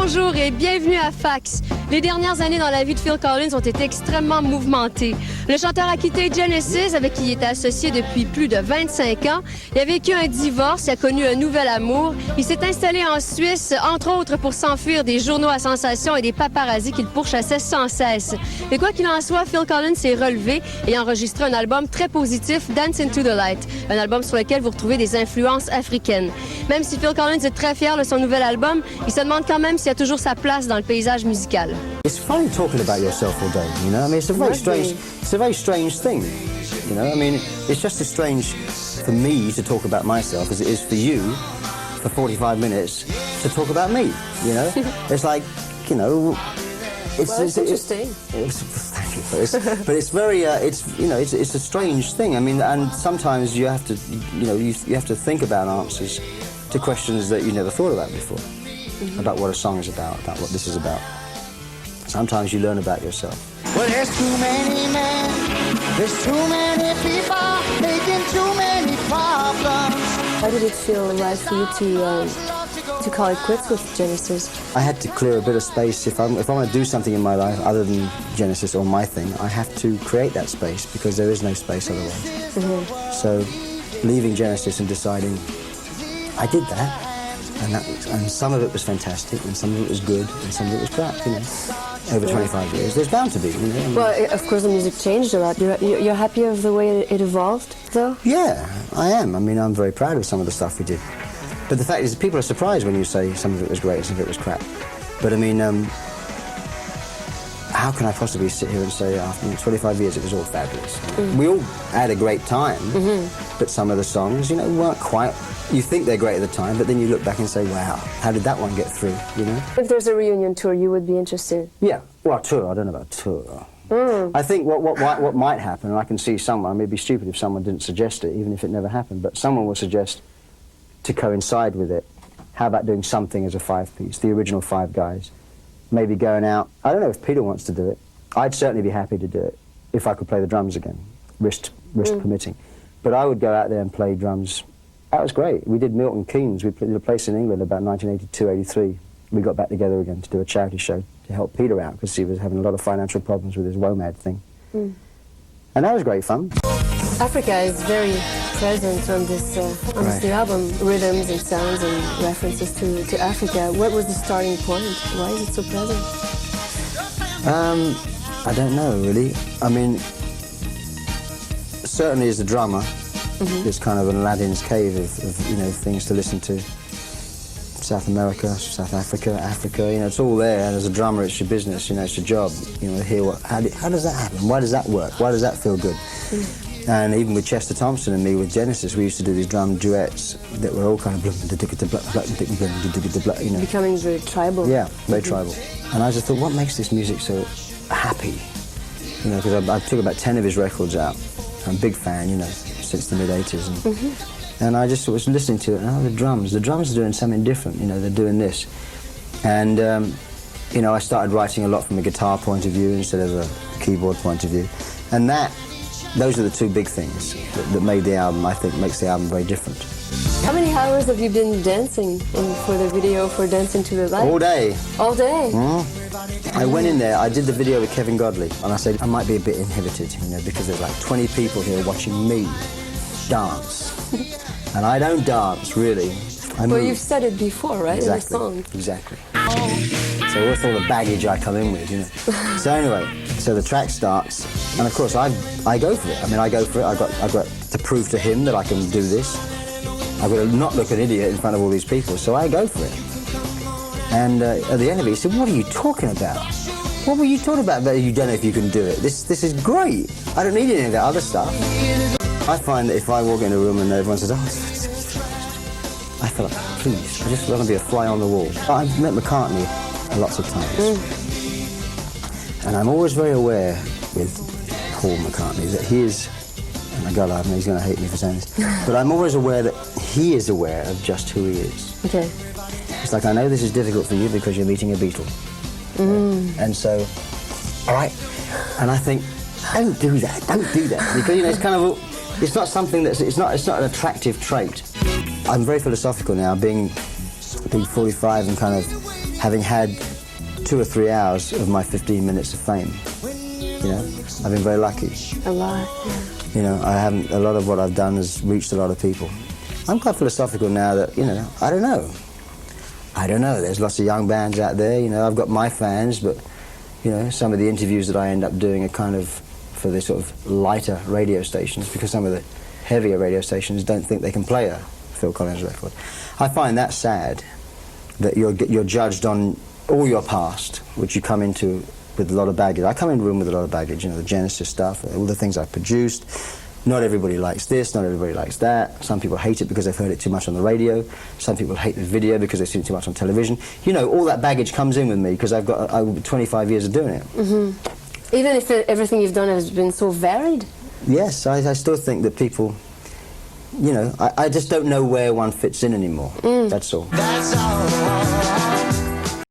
Bonjour et bienvenue à Fax. Les dernières années dans la vie de Phil Collins ont été extrêmement mouvementées. Le chanteur a quitté Genesis, avec qui il était associé depuis plus de 25 ans. Il a vécu un divorce, il a connu un nouvel amour. Il s'est installé en Suisse, entre autres pour s'enfuir des journaux à sensation et des paparazzis qu'il pourchassaient sans cesse. Mais quoi qu'il en soit, Phil Collins s'est relevé et a enregistré un album très positif, Dance into the Light, un album sur lequel vous retrouvez des influences africaines. Même si Phil Collins est très fier de son nouvel album, il se demande quand même s'il a toujours sa place dans le paysage musical. It's funny talking about yourself all day, you know. I mean, it's a very strange thing, you know. I mean, it's just as strange for me to talk about myself as it is for you, for 45 minutes, to talk about me. You know, it's like, you know, it's interesting. Thank you for this, but it's very, it's a strange thing. I mean, and sometimes you have to, you know, you have to think about answers to questions that you never thought about before, about what a song is about what this is about. Sometimes you learn about yourself. Well, there's too many men, there's too many people making too many problems. How did it feel like for you to call it quits with Genesis? I had to clear a bit of space. If I want to do something in my life other than Genesis or my thing, I have to create that space because there is no space otherwise. So leaving Genesis and deciding, I did that. And some of it was fantastic, and some of it was good, and some of it was crap, you know. Over 25 years, there's bound to be, you know. Well, of course the music changed a lot. You're happy of the way it evolved, though? Yeah, I am. I mean, I'm very proud of some of the stuff we did. But the fact is, people are surprised when you say some of it was great, some of it was crap. But I mean, how can I possibly sit here and say after 25 years it was all fabulous? We all had a great time, but some of the songs, you know, weren't quite... You think they're great at the time, but then you look back and say, wow, how did that one get through, you know? If there's a reunion tour, you would be interested? Yeah, well, tour, I don't know about tour. I think what might happen, and I can see someone, it'd be stupid if someone didn't suggest it, even if it never happened, but someone will suggest, to coincide with it, how about doing something as a five-piece, the original five guys, maybe going out. I don't know if Peter wants to do it. I'd certainly be happy to do it if I could play the drums again, wrist permitting. But I would go out there and play drums. That was great. We did Milton Keynes. We did a place in England about 1982, 83. We got back together again to do a charity show to help Peter out because he was having a lot of financial problems with his WOMAD thing. And that was great fun. Africa is very present on this new album, rhythms and sounds and references to Africa. What was the starting point? Why is it so present? I don't know, really. I mean, certainly as a drummer, it's kind of an Aladdin's cave of you know, things to listen to. South America, South Africa, Africa, you know, it's all there. And as a drummer, it's your business, you know, it's your job. You know, hear how does that happen? Why does that work? Why does that feel good? And even with Chester Thompson and me with Genesis, we used to do these drum duets that were all kind of, you know. Becoming very tribal. Yeah, very tribal. And I just thought, what makes this music so happy? You know, because I took about 10 of his records out. I'm a big fan, you know, since the mid-80s. And I just was listening to it, and the drums are doing something different, you know, they're doing this. And, you know, I started writing a lot from a guitar point of view instead of a keyboard point of view. And those are the two big things that made the album, I think, makes the album very different. How many hours have you been dancing for the video for Dance into the Light? All day. All day? I went in there, I did the video with Kevin Godley, and I said, I might be a bit inhibited, you know, because there's like 20 people here watching me dance. And I don't dance, really. Well, you've said it before, right, exactly, in the song? Exactly. So with all the baggage I come in with, you know. So anyway, so the track starts, and of course I go for it. I mean, I go for it. I've got to prove to him that I can do this. I've got to not look an idiot in front of all these people, so I go for it. And at the end of it, he said, what are you talking about? What were you talking about that you don't know if you can do it? This is great. I don't need any of that other stuff. I find that if I walk in a room and everyone says, oh, I feel like, please, I just want to be a fly on the wall. I've met McCartney lots of times. And I'm always very aware with Paul McCartney that he is, oh my God, he's going to hate me for saying this, but I'm always aware that he is aware of just who he is. Okay. It's like, I know this is difficult for you because you're meeting a Beatle. And so, all right, and I think, don't do that, because, you know, it's kind of, it's not something that's, it's not an attractive trait. I'm very philosophical now, being 45 and kind of having had 2 or 3 hours of my 15 minutes of fame. You know, I've been very lucky. A lot. You know, a lot of what I've done has reached a lot of people. I'm quite philosophical now that, you know, I don't know. There's lots of young bands out there, you know, I've got my fans, but, you know, some of the interviews that I end up doing are kind of for the sort of lighter radio stations, because some of the heavier radio stations don't think they can play a Phil Collins record. I find that sad, that you're judged on all your past, which you come into with a lot of baggage. I come in the room with a lot of baggage, you know, the Genesis stuff, all the things I've produced. Not everybody likes this, not everybody likes that. Some people hate it because they've heard it too much on the radio. Some people hate the video because they've seen it too much on television. You know, all that baggage comes in with me because I've got 25 years of doing it. Mm-hmm. Even if everything you've done has been so varied? Yes, I still think that people, you know, I just don't know where one fits in anymore. That's all. That's all.